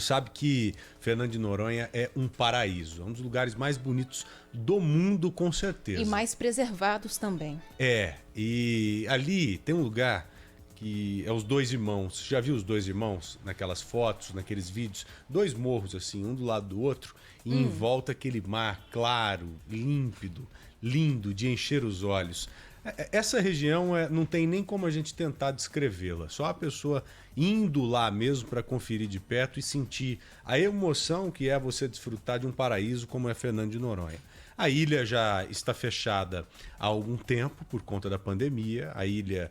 Sabe que Fernando de Noronha é um paraíso, é um dos lugares mais bonitos do mundo, com E certeza. mais preservados também. E ali tem um lugar que é os Dois Irmãos. Você já viu os Dois Irmãos naquelas fotos, naqueles vídeos? Dois morros assim, um do lado do outro, e em volta aquele mar claro, límpido, lindo, de encher os olhos. Essa região não tem nem como a gente tentar descrevê-la. Só a pessoa indo lá mesmo para conferir de perto e sentir a emoção que é você desfrutar de um paraíso como é Fernando de Noronha. A ilha já está fechada há algum tempo por conta da pandemia. A ilha,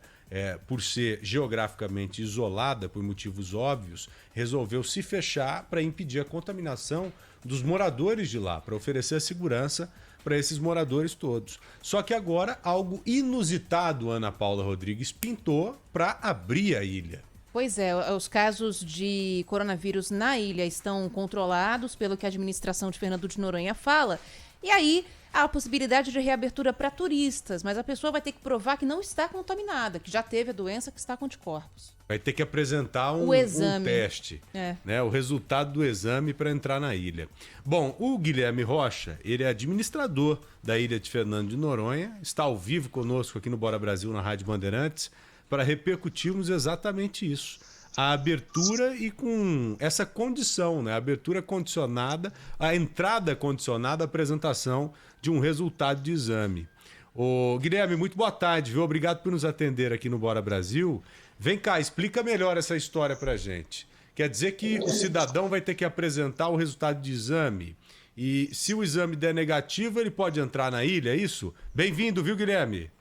por ser geograficamente isolada por motivos óbvios, resolveu se fechar para impedir a contaminação dos moradores de lá, para oferecer a segurança para esses moradores todos. Só que agora algo inusitado, Ana Paula Rodrigues, pintou para abrir a ilha. Pois é, os casos de coronavírus na ilha estão controlados, pelo que a administração de Fernando de Noronha fala. E aí há a possibilidade de reabertura para turistas, mas a pessoa vai ter que provar que não está contaminada, que já teve a doença, que está com anticorpos. Vai ter que apresentar O um exame. teste, né? O resultado do exame para entrar na ilha. Bom, o Guilherme Rocha, ele é administrador da ilha de Fernando de Noronha, está ao vivo conosco aqui no Bora Brasil, na Rádio Bandeirantes, para repercutirmos exatamente isso. A abertura e com essa condição, né? A abertura condicionada, a entrada condicionada à apresentação de um resultado de exame. Ô, Guilherme, muito boa tarde, viu? Obrigado por nos atender aqui no Bora Brasil. Vem cá, explica melhor essa história pra gente. Quer dizer que o cidadão vai ter que apresentar o resultado de exame e se o exame der negativo, ele pode entrar na ilha, é isso? Bem-vindo, viu, Guilherme?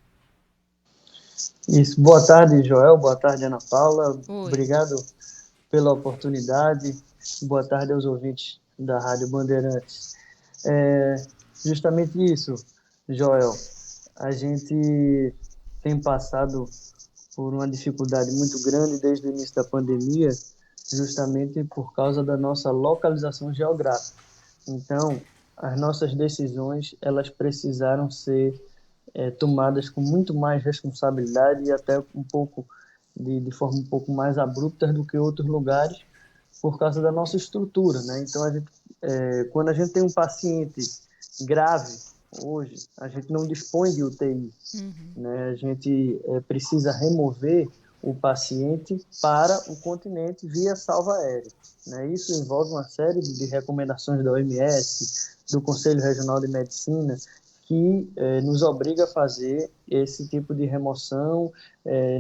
Isso. Boa tarde, Joel. Boa tarde, Ana Paula. Oi. Obrigado pela oportunidade. Boa tarde aos ouvintes da Rádio Bandeirantes. Justamente isso, Joel. A gente tem passado por uma dificuldade muito grande desde o início da pandemia, justamente por causa da nossa localização geográfica. Então, as nossas decisões, elas precisaram ser tomadas com muito mais responsabilidade e até um pouco de forma um pouco mais abrupta do que outros lugares por causa da nossa estrutura, né? Então quando a gente tem um paciente grave hoje, a gente não dispõe de UTI, né? A gente precisa remover o paciente para o continente via salva aérea, né? Isso envolve uma série de recomendações da OMS, do Conselho Regional de Medicina, que nos obriga a fazer esse tipo de remoção,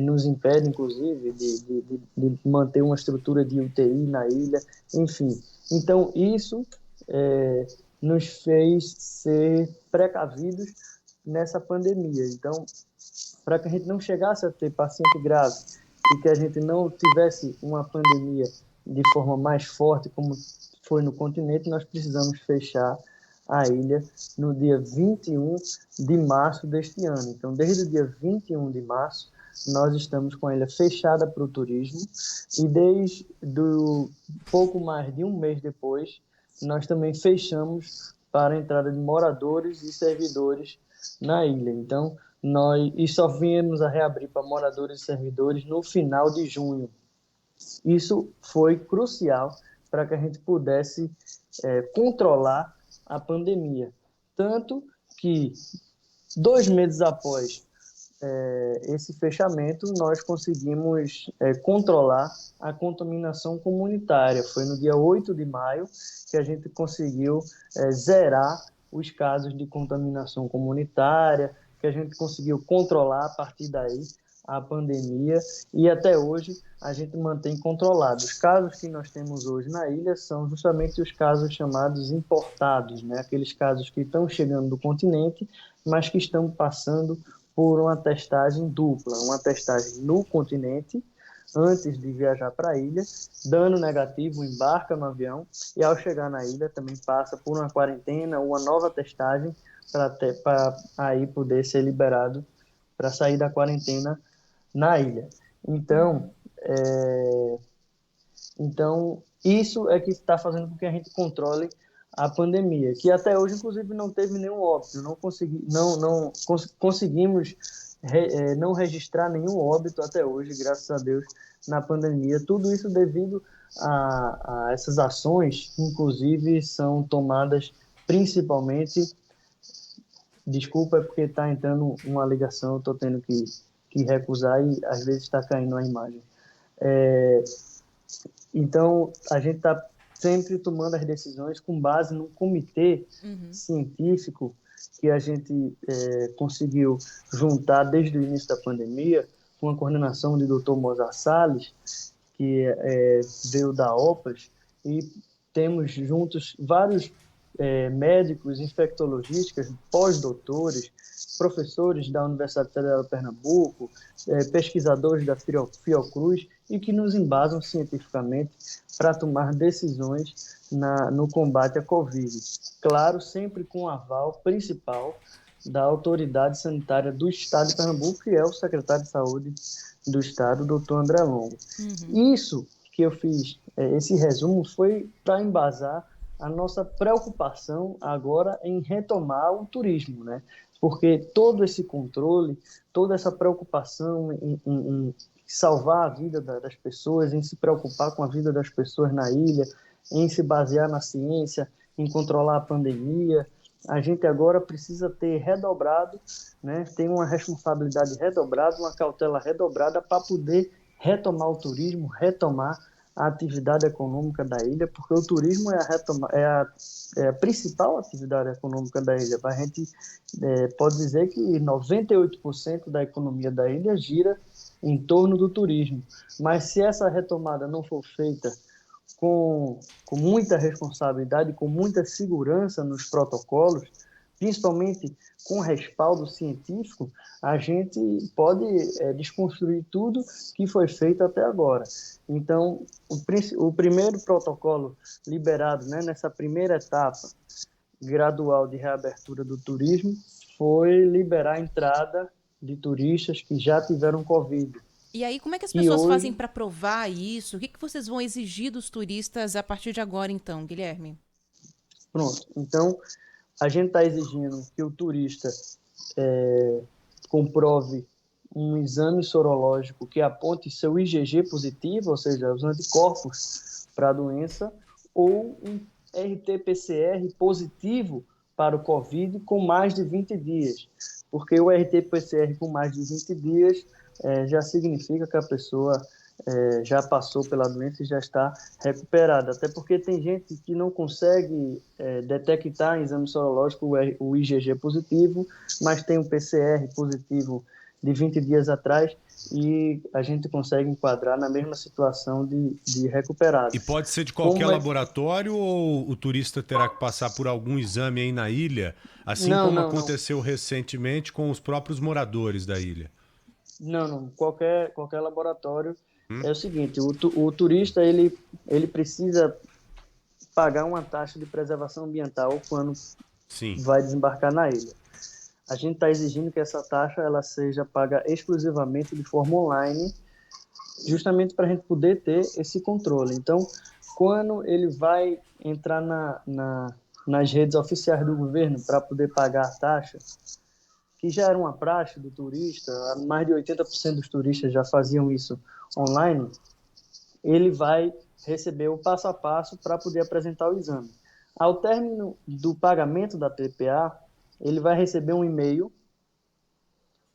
nos impede, inclusive, de manter uma estrutura de UTI na ilha, enfim. Então, isso nos fez ser precavidos nessa pandemia. Então, para que a gente não chegasse a ter paciente grave e que a gente não tivesse uma pandemia de forma mais forte, como foi no continente, nós precisamos fechar a ilha no dia 21 de março deste ano. Então, desde o dia 21 de março, nós estamos com a ilha fechada para o turismo e desde pouco mais de um mês depois, nós também fechamos para a entrada de moradores e servidores na ilha. Então, nós só viemos a reabrir para moradores e servidores no final de junho. Isso foi crucial para que a gente pudesse controlar a pandemia. Tanto que 2 meses após esse fechamento, nós conseguimos controlar a contaminação comunitária. Foi no dia 8 de maio que a gente conseguiu zerar os casos de contaminação comunitária, que a gente conseguiu controlar a partir daí a pandemia e até hoje a gente mantém controlado. Os casos que nós temos hoje na ilha são justamente os casos chamados importados, né? Aqueles casos que estão chegando do continente, mas que estão passando por uma testagem dupla, uma testagem no continente antes de viajar para a ilha, dando negativo, embarca no avião e ao chegar na ilha também passa por uma quarentena, uma nova testagem para aí poder ser liberado para sair da quarentena na ilha. Então, isso é que está fazendo com que a gente controle a pandemia, que até hoje, inclusive, não teve nenhum óbito, conseguimos não registrar nenhum óbito até hoje, graças a Deus, na pandemia. Tudo isso devido a essas ações, que inclusive são tomadas principalmente. Desculpa, é porque está entrando uma ligação, eu estou tendo que recusar e às vezes está caindo a imagem. Então, a gente está sempre tomando as decisões com base num comitê científico que a gente conseguiu juntar desde o início da pandemia, com a coordenação do Dr. Mozart Salles, que veio da OPAS, e temos juntos vários médicos, infectologistas, pós-doutores, professores da Universidade Federal de Pernambuco, pesquisadores da Fiocruz, e que nos embasam cientificamente para tomar decisões no combate à Covid. Claro, sempre com o aval principal da autoridade sanitária do Estado de Pernambuco, que é o secretário de Saúde do Estado, doutor André Longo. Isso que eu fiz, esse resumo, foi para embasar a nossa preocupação agora em retomar o turismo, né? Porque todo esse controle, toda essa preocupação em salvar a vida das pessoas, em se preocupar com a vida das pessoas na ilha, em se basear na ciência, em controlar a pandemia, a gente agora precisa ter redobrado, né? Tem uma responsabilidade redobrada, uma cautela redobrada para poder retomar o turismo, retomar a atividade econômica da ilha, porque o turismo é a principal atividade econômica da ilha. A gente pode dizer que 98% da economia da ilha gira em torno do turismo. Mas se essa retomada não for feita com muita responsabilidade, com muita segurança nos protocolos, principalmente com respaldo científico, a gente pode desconstruir tudo que foi feito até agora. Então, o primeiro protocolo liberado, né, nessa primeira etapa gradual de reabertura do turismo foi liberar a entrada de turistas que já tiveram Covid. E aí, como é que as pessoas fazem para provar isso? O que vocês vão exigir dos turistas a partir de agora, então, Guilherme? Pronto. Então, a gente está exigindo que o turista comprove um exame sorológico que aponte seu IgG positivo, ou seja, os anticorpos para a doença, ou um RT-PCR positivo para o Covid com mais de 20 dias. Porque o RT-PCR com mais de 20 dias já significa que a pessoa já passou pela doença e já está recuperada. Até porque tem gente que não consegue detectar em exame sorológico o IgG positivo, mas tem um PCR positivo de 20 dias atrás e a gente consegue enquadrar na mesma situação de recuperado. E pode ser de qualquer laboratório ou o turista terá que passar por algum exame aí na ilha, assim como aconteceu recentemente com os próprios moradores da ilha? Não. Qualquer laboratório. É o seguinte, o turista ele precisa pagar uma taxa de preservação ambiental quando vai desembarcar na ilha. A gente está exigindo que essa taxa ela seja paga exclusivamente de forma online, justamente para a gente poder ter esse controle. Então, quando ele vai entrar nas redes oficiais do governo para poder pagar a taxa, que já era uma praxe do turista, mais de 80% dos turistas já faziam isso online, ele vai receber o passo a passo para poder apresentar o exame. Ao término do pagamento da PPA, ele vai receber um e-mail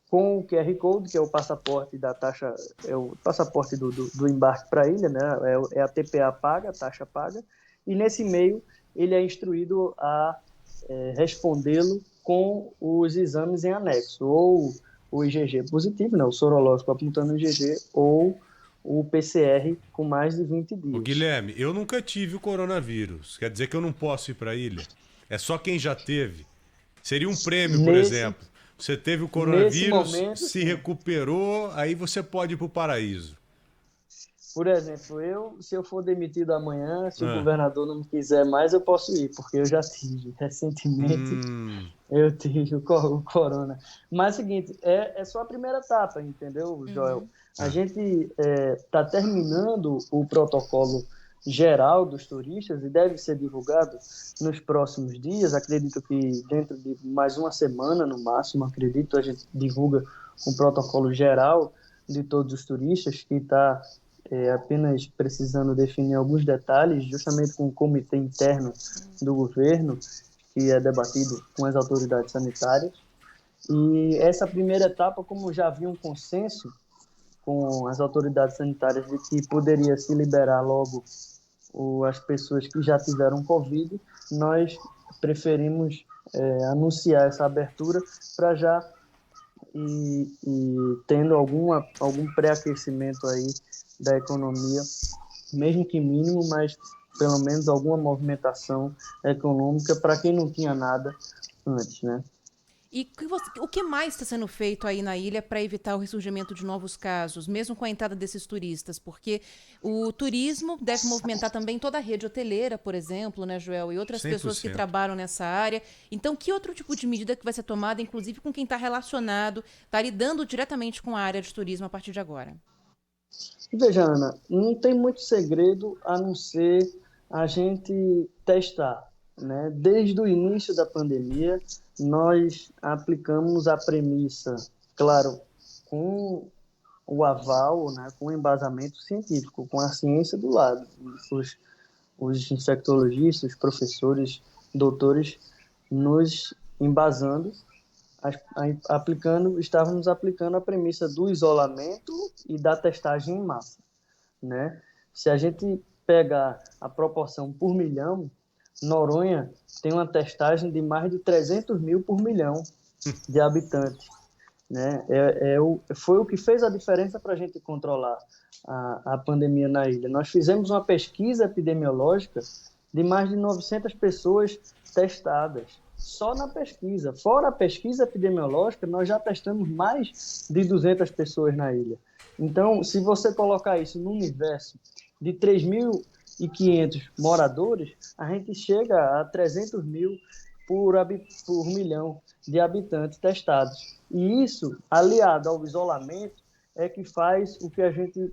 com o QR Code, que é o passaporte da taxa, é o passaporte do embarque para a ilha, né? É a TPA paga, a taxa paga, e nesse e-mail ele é instruído a respondê-lo com os exames em anexo, ou o IgG positivo, né, o sorológico apontando o IgG, ou o PCR com mais de 20 dias. Ô, Guilherme, eu nunca tive o coronavírus, quer dizer que eu não posso ir para a ilha? É só quem já teve? Seria um prêmio, por exemplo. Você teve o coronavírus, se recuperou, aí você pode ir para o paraíso. Por exemplo, se eu for demitido amanhã, se o governador não me quiser mais, eu posso ir, porque eu já tive. Recentemente, eu tive o corona. Mas é o seguinte, é só a primeira etapa, entendeu, Joel? A gente está terminando o protocolo geral dos turistas e deve ser divulgado nos próximos dias. Acredito que dentro de mais uma semana, no máximo, a gente divulga o protocolo geral de todos os turistas, que está apenas precisando definir alguns detalhes, justamente com o comitê interno do governo, que é debatido com as autoridades sanitárias. E essa primeira etapa, como já havia um consenso com as autoridades sanitárias de que poderia se liberar logo as pessoas que já tiveram Covid, nós preferimos anunciar essa abertura para já e tendo algum pré-aquecimento aí da economia, mesmo que mínimo, mas pelo menos alguma movimentação econômica para quem não tinha nada antes, né? E o que mais está sendo feito aí na ilha para evitar o ressurgimento de novos casos, mesmo com a entrada desses turistas? Porque o turismo deve movimentar também toda a rede hoteleira, por exemplo, né, Joel? E outras 100%. pessoas que trabalham nessa área. Então, que outro tipo de medida que vai ser tomada, inclusive com quem está relacionado, está lidando diretamente com a área de turismo a partir de agora? Veja, Ana, não tem muito segredo a não ser a gente testar, né? Desde o início da pandemia, nós aplicamos a premissa, claro, com o aval, né, com o embasamento científico, com a ciência do lado. Os infectologistas, os professores, doutores, nos embasando, estávamos aplicando a premissa do isolamento e da testagem em massa, né? Se a gente pegar a proporção por milhão, Noronha tem uma testagem de mais de 300 mil por milhão de habitantes, né? Foi o que fez a diferença para a gente controlar a pandemia na ilha. Nós fizemos uma pesquisa epidemiológica de mais de 900 pessoas testadas, só na pesquisa. Fora a pesquisa epidemiológica, nós já testamos mais de 200 pessoas na ilha. Então, se você colocar isso no universo de 3.500 moradores, a gente chega a 300 mil por milhão de habitantes testados. E isso, aliado ao isolamento, é que faz com que a gente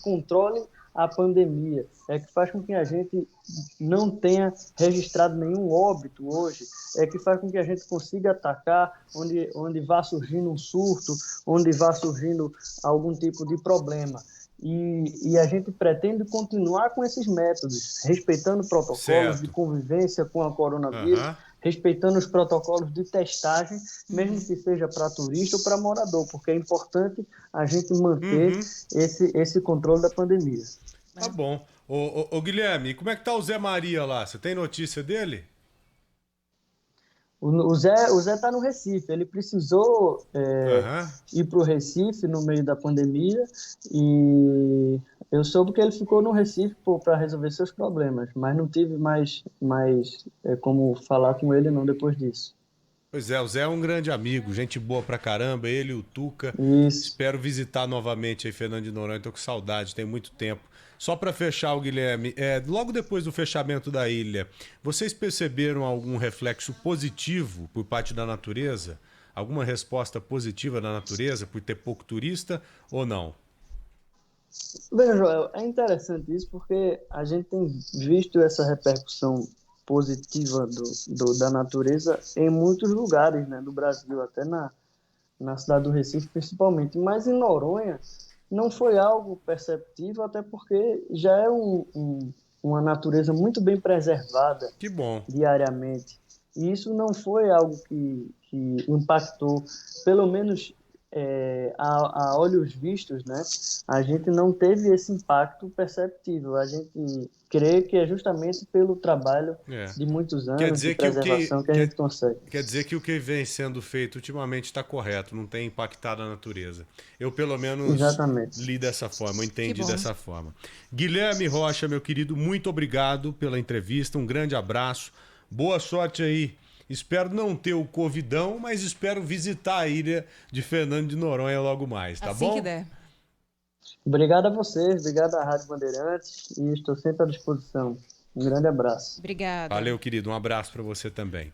controle a pandemia, é que faz com que a gente não tenha registrado nenhum óbito hoje, é que faz com que a gente consiga atacar onde vá surgindo um surto, onde vá surgindo algum tipo de problema. E a gente pretende continuar com esses métodos, respeitando protocolos de convivência com a coronavírus, respeitando os protocolos de testagem, mesmo que seja para turista ou para morador, porque é importante a gente manter esse controle da pandemia. Tá bom. Ô Guilherme, como é que tá o Zé Maria lá? Você tem notícia dele? O Zé está no Recife, ele precisou ir para o Recife no meio da pandemia e eu soube que ele ficou no Recife para resolver seus problemas, mas não tive mais como falar com ele não depois disso. Pois é, o Zé é um grande amigo, gente boa pra caramba, ele e o Tuca. Isso. Espero visitar novamente aí Fernando de Noronha, tô com saudade, tem muito tempo. Só para fechar, o Guilherme, logo depois do fechamento da ilha, vocês perceberam algum reflexo positivo por parte da natureza? Alguma resposta positiva da natureza por ter pouco turista ou não? Bem, Joel, é interessante isso porque a gente tem visto essa repercussão positiva da natureza em muitos lugares, né, do Brasil, até na cidade do Recife principalmente, mas em Noronha não foi algo perceptível, até porque já é uma natureza muito bem preservada. Que bom. Diariamente. E isso não foi algo que impactou, pelo menos a olhos vistos, né? A gente não teve esse impacto perceptível. A gente crê que é justamente pelo trabalho de muitos anos de preservação que a gente consegue. Quer dizer que o que vem sendo feito ultimamente está correto, não tem impactado a natureza. Eu, pelo menos, li dessa forma, eu entendi dessa forma. Guilherme Rocha, meu querido, muito obrigado pela entrevista, um grande abraço, boa sorte aí. Espero não ter o covidão, mas espero visitar a ilha de Fernando de Noronha logo mais, tá bom? Assim que der. Obrigado a vocês, obrigado à Rádio Bandeirantes e estou sempre à disposição. Um grande abraço. Obrigada. Valeu, querido, um abraço para você também.